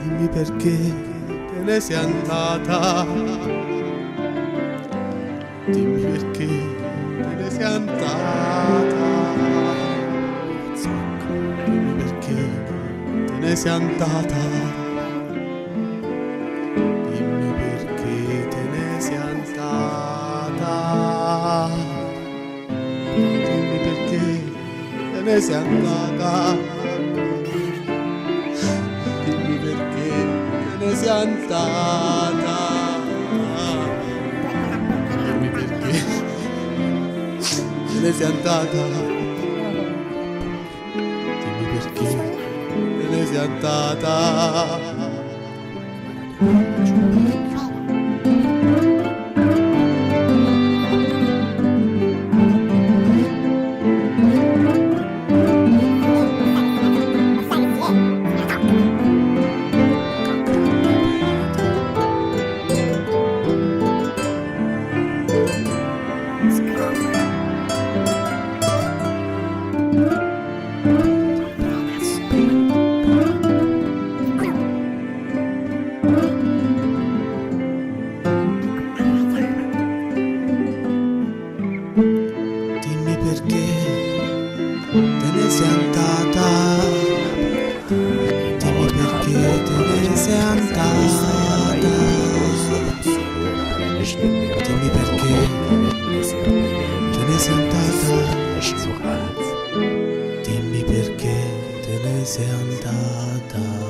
Dimmi perché te ne sei andata. Dimmi perché te ne sei andata. Dimmi perché te ne sei andata. Dimmi perché te ne sei andata. Dimmi perché te ne sei andata. Dimmi perché te ne sei andata. Dimmi perché te ne sei andata. Dimmi perché te ne sei andata. Dimmi perché te ne sei andata. Dimmi perché te ne sei andata. Dimmi perché te ne sei andata. Dimmi perché te ne sei andata.